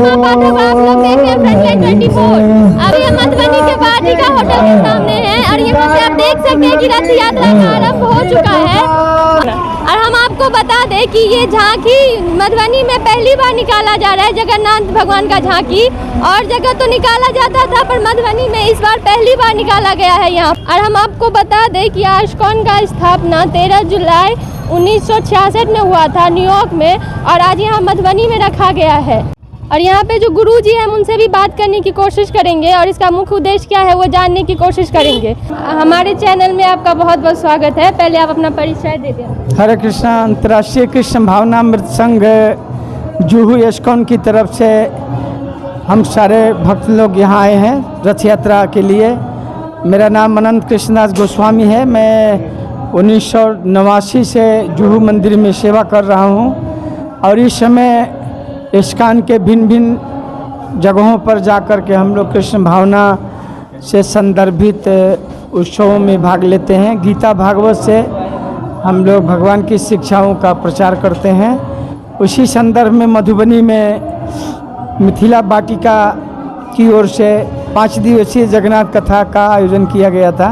महापात्र आप लोग देख रहे हैं फ्रंटलाइन 24। अभी हम मधुबनी के वाटिका होटल के सामने हैं और यहाँ से आप देख सकते हैं कि रथ यात्रा का आरंभ हो चुका है। और हम आपको बता दें कि ये झांकी मधुबनी में पहली बार निकाला जा रहा है, जगन्नाथ भगवान का झांकी। और जगह तो निकाला जाता था पर मधुबनी में इस बार पहली बार निकाला गया है यहाँ। और हम आपको बता दें कि आस्कॉन का स्थापना 13 जुलाई 1966 में हुआ था न्यूयॉर्क में, और आज यहाँ मधुबनी में रखा गया है। और यहाँ पे जो गुरुजी हैं उनसे भी बात करने की कोशिश करेंगे और इसका मुख्य उद्देश्य क्या है वो जानने की कोशिश करेंगे। हमारे चैनल में आपका बहुत बहुत स्वागत है। पहले आप अपना परिचय दे दें। हरे कृष्णा। अंतर्राष्ट्रीय कृष्ण भावनामृत संघ जुहू इस्कॉन की तरफ से हम सारे भक्त लोग यहाँ आए हैं रथ यात्रा के लिए। मेरा नाम अनंत कृष्णदास गोस्वामी है। मैं 1989 से जुहू मंदिर में सेवा कर रहा हूँ और इस समय इस्कॉन के भिन्न भिन्न जगहों पर जाकर के हम लोग कृष्ण भावना से संदर्भित उत्सवों में भाग लेते हैं। गीता भागवत से हम लोग भगवान की शिक्षाओं का प्रचार करते हैं। उसी संदर्भ में मधुबनी में मिथिला वाटिका की ओर से 5 दिवसीय जगन्नाथ कथा का आयोजन किया गया था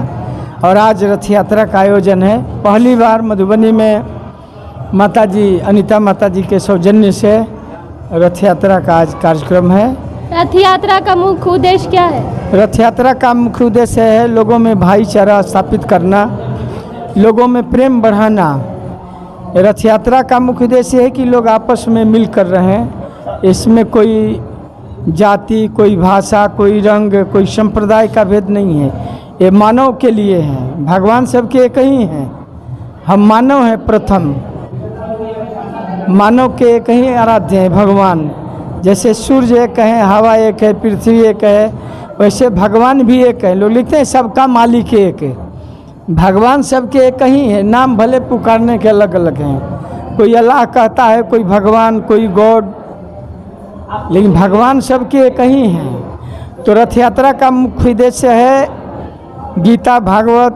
और आज रथ यात्रा का आयोजन है। पहली बार मधुबनी में माताजी अनीता माताजी के सौजन्य से रथ यात्रा का आज कार्यक्रम है। रथ यात्रा का मुख्य उद्देश्य क्या है? रथ यात्रा का मुख्य उद्देश्य है लोगों में भाईचारा स्थापित करना, लोगों में प्रेम बढ़ाना। रथ यात्रा का मुख्य उद्देश्य है कि लोग आपस में मिलकर रहें। इसमें कोई जाति, कोई भाषा, कोई रंग, कोई संप्रदाय का भेद नहीं है। ये मानव के लिए है। भगवान सबके एक ही हैं। हम मानव हैं। प्रथम मानव के एक ही आराध्य हैं भगवान। जैसे सूर्य एक है, हवा एक है, पृथ्वी एक है, वैसे भगवान भी एक है। लोग लिखते हैं सबका मालिक एक है। भगवान सबके एक ही है। नाम भले पुकारने के अलग अलग हैं। कोई अल्लाह कहता है, कोई भगवान, कोई गॉड, लेकिन भगवान सबके एक ही हैं। तो रथ यात्रा का मुख्य उद्देश्य है गीता भागवत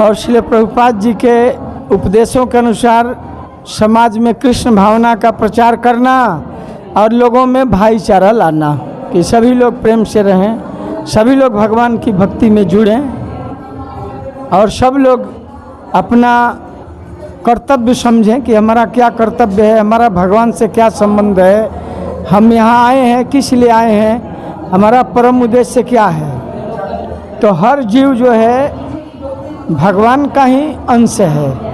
और श्रील प्रभुपाद जी के उपदेशों के अनुसार समाज में कृष्ण भावना का प्रचार करना और लोगों में भाईचारा लाना कि सभी लोग प्रेम से रहें, सभी लोग भगवान की भक्ति में जुड़ें और सब लोग अपना कर्तव्य समझें कि हमारा क्या कर्तव्य है, हमारा भगवान से क्या संबंध है, हम यहाँ आए हैं किस लिए आए हैं, हमारा परम उद्देश्य क्या है। तो हर जीव जो है भगवान का ही अंश है।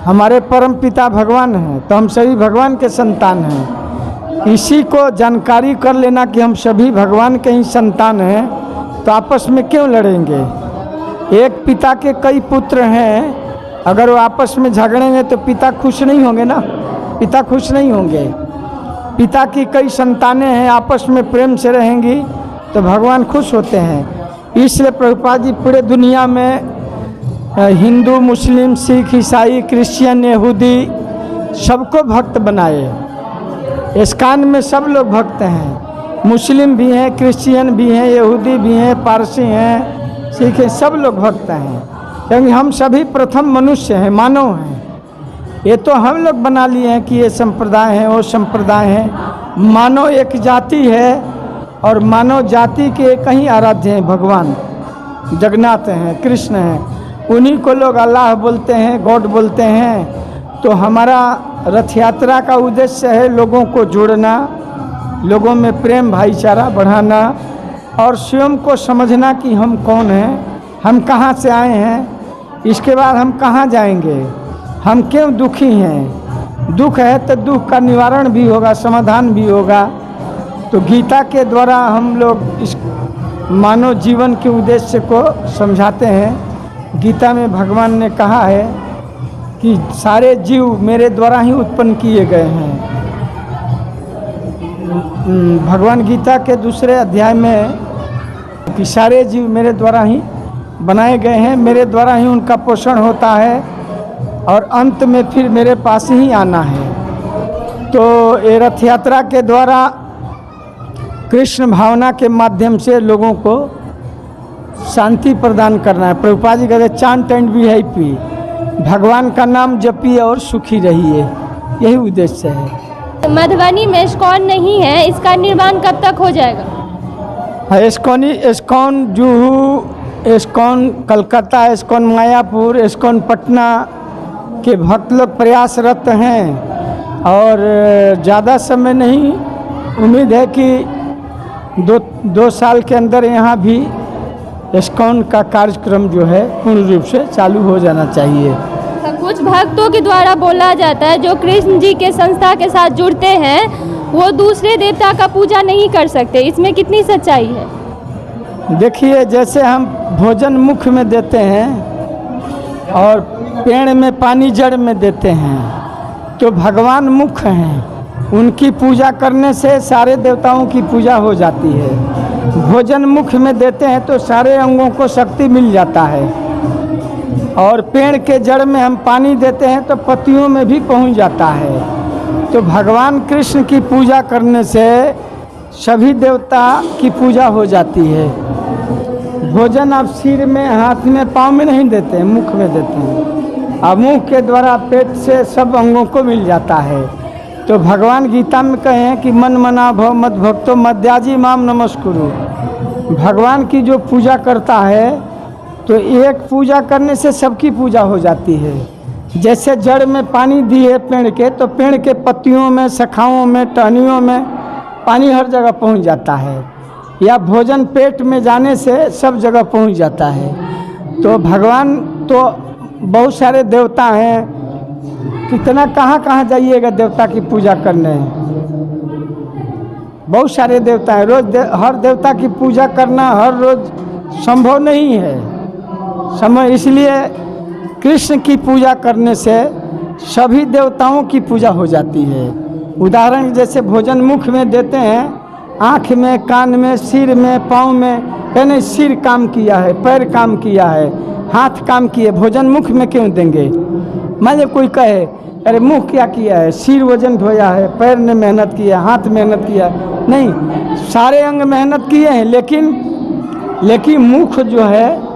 हमारे परम पिता भगवान हैं तो हम सभी भगवान के संतान हैं। इसी को जानकारी कर लेना कि हम सभी भगवान के ही संतान हैं तो आपस में क्यों लड़ेंगे। एक पिता के कई पुत्र हैं, अगर वो आपस में झगड़ेंगे तो पिता खुश नहीं होंगे ना, पिता खुश नहीं होंगे। पिता की कई संतानें हैं, आपस में प्रेम से रहेंगी तो भगवान खुश होते हैं। इसलिए प्रभुपाद जी पूरे दुनिया में हिंदू, मुस्लिम, सिख, ईसाई, क्रिश्चियन, यहूदी सबको भक्त बनाए। इस्कॉन में सब लोग भक्त हैं। मुस्लिम भी हैं, क्रिश्चियन भी हैं, यहूदी भी हैं, पारसी हैं, सिख हैं, सब लोग भक्त हैं क्योंकि हम सभी प्रथम मनुष्य हैं, मानव हैं। ये तो हम लोग बना लिए हैं कि ये संप्रदाय है, वो संप्रदाय है। मानव एक जाति है और मानव जाति के एक ही आराध्य हैं भगवान जगन्नाथ हैं, कृष्ण हैं। उन्हीं को लोग अल्लाह बोलते हैं, गॉड बोलते हैं। तो हमारा रथ यात्रा का उद्देश्य है लोगों को जोड़ना, लोगों में प्रेम भाईचारा बढ़ाना और स्वयं को समझना कि हम कौन हैं, हम कहाँ से आए हैं, इसके बाद हम कहाँ जाएंगे, हम क्यों दुखी हैं। दुख है तो दुख का निवारण भी होगा, समाधान भी होगा। तो गीता के द्वारा हम लोग इस मानव जीवन के उद्देश्य को समझाते हैं। गीता में भगवान ने कहा है कि सारे जीव मेरे द्वारा ही उत्पन्न किए गए हैं। भगवान गीता के दूसरे अध्याय में कि सारे जीव मेरे द्वारा ही बनाए गए हैं, मेरे द्वारा ही उनका पोषण होता है और अंत में फिर मेरे पास ही आना है। तो ये रथ यात्रा के द्वारा कृष्ण भावना के माध्यम से लोगों को शांति प्रदान करना है। प्रभुपाद जी कहते चांट एंड VIP, भगवान का नाम जपिए और सुखी रहिए, यही उद्देश्य है। मधुबनी में इस्कॉन नहीं है, इसका निर्माण कब तक हो जाएगा? ISKCON Juhu, ISKCON Calcutta, ISKCON Mayapur, ISKCON Patna के भक्त लोग प्रयासरत हैं और ज़्यादा समय नहीं, उम्मीद है कि दो साल के अंदर यहाँ भी इस्कॉन का कार्यक्रम जो है पूर्ण रूप से चालू हो जाना चाहिए। कुछ भक्तों के द्वारा बोला जाता है जो कृष्ण जी के संस्था के साथ जुड़ते हैं वो दूसरे देवता का पूजा नहीं कर सकते, इसमें कितनी सच्चाई है? देखिए, जैसे हम भोजन मुख में देते हैं और पेड़ में पानी जड़ में देते हैं, तो भगवान मुख हैं, उनकी पूजा करने से सारे देवताओं की पूजा हो जाती है। भोजन मुख में देते हैं तो सारे अंगों को शक्ति मिल जाता है, और पेड़ के जड़ में हम पानी देते हैं तो पत्तियों में भी पहुंच जाता है। तो भगवान कृष्ण की पूजा करने से सभी देवता की पूजा हो जाती है। भोजन आप सिर में, हाथ में, पाँव में नहीं देते हैं, मुख में देते हैं, और मुख के द्वारा पेट से सब अंगों को मिल जाता है। तो भगवान गीता में कहे हैं कि मन मना भव मद भक्तो मद्याजी माम नमस्कुरु। भगवान की जो पूजा करता है तो एक पूजा करने से सबकी पूजा हो जाती है। जैसे जड़ में पानी दिए पेड़ के, तो पेड़ के पत्तियों में, शाखाओं में, टहनियों में पानी हर जगह पहुंच जाता है, या भोजन पेट में जाने से सब जगह पहुंच जाता है। तो भगवान तो बहुत सारे देवता हैं, कितना कहाँ जाइएगा देवता की पूजा करने, बहुत सारे देवता हैं। रोज हर देवता की पूजा करना हर रोज संभव नहीं है समय, इसलिए कृष्ण की पूजा करने से सभी देवताओं की पूजा हो जाती है। उदाहरण जैसे भोजन मुख में देते हैं, आँख में, कान में, सिर में, पाँव में, यानी सिर काम किया है, पैर काम किया है, हाथ काम किए, भोजन मुख में क्यों देंगे? मान लीजिए कोई कहे अरे मुख क्या किया है, सिर वजन ढोया है, पैर ने मेहनत किया, हाथ मेहनत किया, नहीं, सारे अंग मेहनत किए हैं, लेकिन मुख जो है,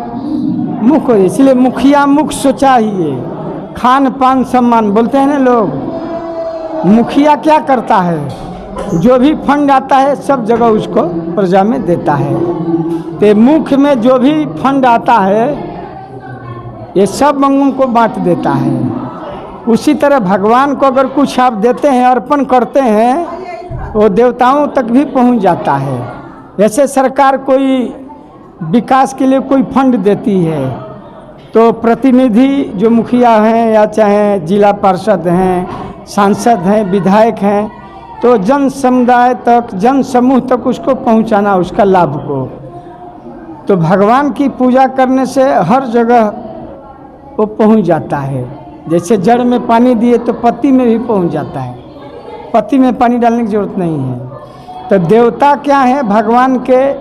मुख, इसलिए मुखिया मुख सोचा ही है, खान पान सम्मान बोलते हैं ना लोग। मुखिया क्या करता है, जो भी फंड आता है सब जगह उसको प्रजा में देता है। तो मुख में जो भी फंड आता है ये सब अंगों को बांट देता है। उसी तरह भगवान को अगर कुछ आप देते हैं, अर्पण करते हैं, वो देवताओं तक भी पहुंच जाता है। जैसे सरकार कोई विकास के लिए कोई फंड देती है, तो प्रतिनिधि जो मुखिया हैं या चाहे जिला पार्षद हैं, सांसद हैं, विधायक हैं, तो जन समुदाय तक, जन समूह तक उसको पहुंचाना, उसका लाभ को। तो भगवान की पूजा करने से हर जगह वो पहुंच जाता है। जैसे जड़ में पानी दिए तो पत्ती में भी पहुंच जाता है, पत्ती में पानी डालने की जरूरत नहीं है। तो देवता क्या है, भगवान के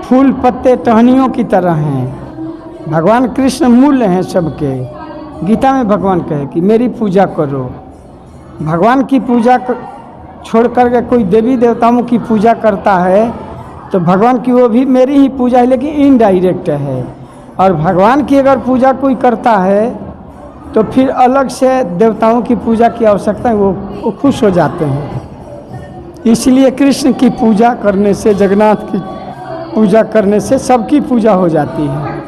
फूल पत्ते टहनियों की तरह हैं। भगवान कृष्ण मूल हैं सबके। गीता में भगवान कहे कि मेरी पूजा करो। भगवान की पूजा छोड़ करके कोई देवी देवताओं की पूजा करता है तो भगवान की वो भी मेरी ही पूजा है, लेकिन इनडायरेक्ट है। और भगवान की अगर पूजा कोई करता है तो फिर अलग से देवताओं की पूजा की आवश्यकता है, वो खुश हो जाते हैं। इसलिए कृष्ण की पूजा करने से, जगन्नाथ की पूजा करने से सबकी पूजा हो जाती है।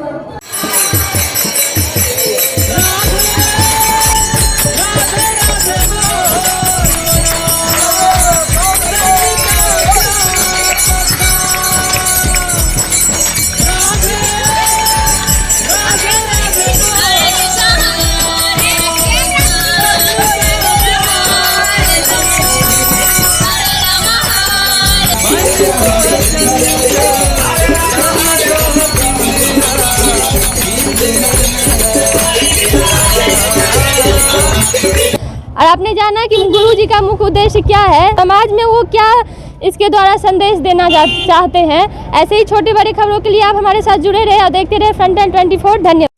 और आपने जाना कि गुरु जी का मुख्य उद्देश्य क्या है, समाज में वो क्या इसके द्वारा संदेश देना चाहते हैं। ऐसे ही छोटे बड़े खबरों के लिए आप हमारे साथ जुड़े रहे और देखते रहे फ्रंट लाइन 24। धन्यवाद।